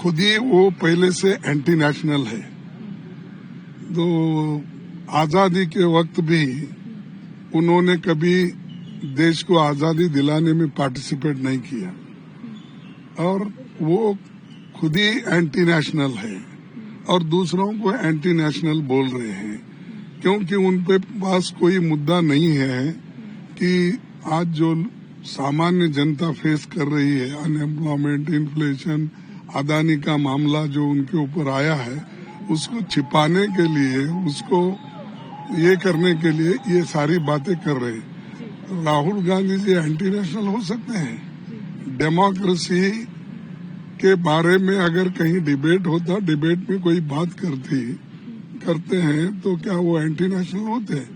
खुद ही वो पहले से एंटी नेशनल है। तो आजादी के वक्त भी उन्होंने कभी देश को आजादी दिलाने में पार्टिसिपेट नहीं किया और वो खुद ही एंटी नेशनल है और दूसरों को एंटी नेशनल बोल रहे हैं, क्योंकि उन पे पास कोई मुद्दा नहीं है कि आज जो सामान्य जनता फेस कर रही है, अनएम्प्लॉयमेंट, इन्फ्लेशन, अदानी का मामला जो उनके ऊपर आया है, उसको छिपाने के लिए, उसको ये करने के लिए ये सारी बातें कर रहे हैं। राहुल गांधी जी एंटी नेशनल हो सकते हैं? डेमोक्रेसी के बारे में अगर कहीं डिबेट होता, डिबेट में कोई बात करते हैं तो क्या वो एंटी नेशनल होते हैं?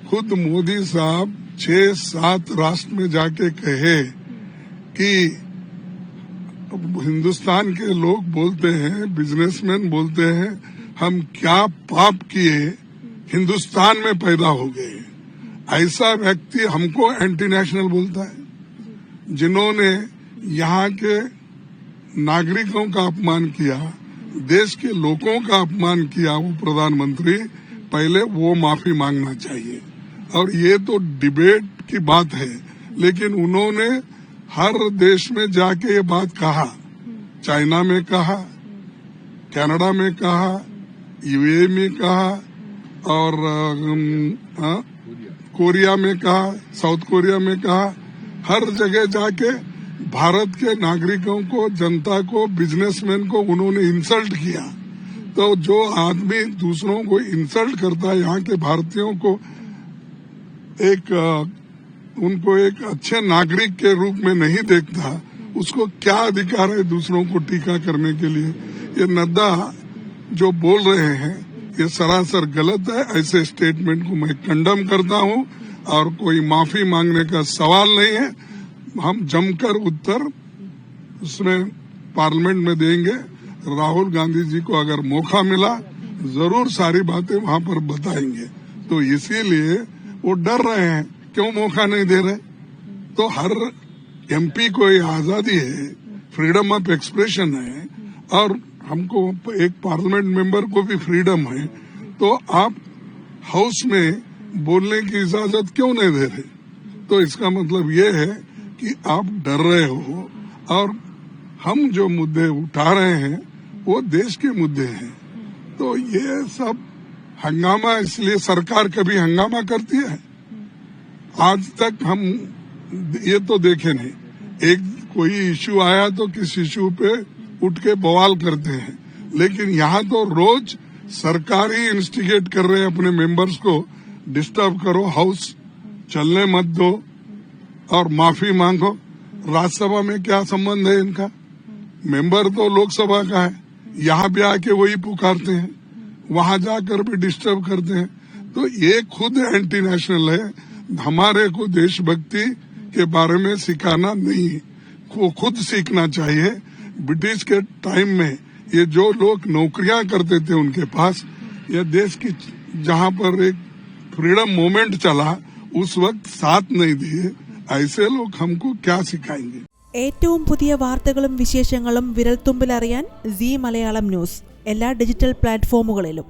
खुद मोदी साहब 6-7 राष्ट्र में जाके कहे कि हिंदुस्तान के लोग बोलते हैं, बिजनेसमैन बोलते हैं, हम क्या पाप किए, हिंदुस्तान में पैदा हो गए। ऐसा व्यक्ति हमको एंटी नेशनल बोलता है? जिन्होंने यहाँ के नागरिकों का अपमान किया, देश के लोगों का अपमान किया, वो प्रधानमंत्री, पहले वो माफी मांगना चाहिए। और ये तो डिबेट की बात है, लेकिन उन्होंने हर देश में जाके ये बात कहा। चाइना में कहा, कनाडा में कहा, यूएई में कहा और कोरिया में कहा, साउथ कोरिया में कहा। हर जगह जाके भारत के नागरिकों को, जनता को, बिजनेसमैन को उन्होंने इंसल्ट किया। तो जो आदमी दूसरों को इंसल्ट करता है, यहाँ के भारतीयों को उनको एक अच्छे नागरिक के रूप में नहीं देखता, उसको क्या अधिकार है दूसरों को टीका करने के लिए? ये नड्डा जो बोल रहे हैं ये सरासर गलत है। ऐसे स्टेटमेंट को मैं कंडम करता हूँ और कोई माफी मांगने का सवाल नहीं है। हम जमकर उत्तर उसमें पार्लियामेंट में देंगे। राहुल गांधी जी को अगर मौका मिला जरूर सारी बातें वहां पर बताएंगे। तो इसीलिए वो डर रहे हैं, क्यों मौका नहीं दे रहे? तो हर एमपी को ये आजादी है, फ्रीडम ऑफ एक्सप्रेशन है और हमको एक पार्लियामेंट मेंबर को भी फ्रीडम है। तो आप हाउस में बोलने की इजाजत क्यों नहीं दे रहे? तो इसका मतलब ये है कि आप डर रहे हो और हम जो मुद्दे उठा रहे हैं वो देश के मुद्दे हैं। तो ये सब हंगामा, इसलिए सरकार कभी हंगामा करती है? आज तक हम ये तो देखे नहीं, एक कोई इश्यू आया तो किस इश्यू पे उठ के बवाल करते हैं, लेकिन यहाँ तो रोज सरकार ही इंस्टिगेट कर रहे हैं अपने मेंबर्स को, डिस्टर्ब करो, हाउस चलने मत दो और माफी मांगो। राज्यसभा में क्या संबंध है इनका? मेंबर तो लोकसभा का है, यहाँ भी आके वही पुकारते हैं, वहां जाकर भी डिस्टर्ब करते हैं। तो ये खुद एंटी नेशनल है। हमारे को देशभक्ति के बारे में सिखाना नहीं, को खुद सीखना चाहिए। ब्रिटिश के टाइम में ये जो लोग नौकरियां करते थे उनके पास, ये देश की जहां पर एक फ्रीडम मूवमेंट चला उस वक्त साथ नहीं दिए। ऐसे लोग हमको क्या सिखाएंगे? ഏറ്റവും പുതിയ വാർത്തകളും വിശേഷങ്ങളും വിരൽത്തുമ്പിൽ അറിയാൻ സീ മലയാളം ന്യൂസ് എല്ലാ ഡിജിറ്റൽ പ്ലാറ്റ്ഫോമുകളിലും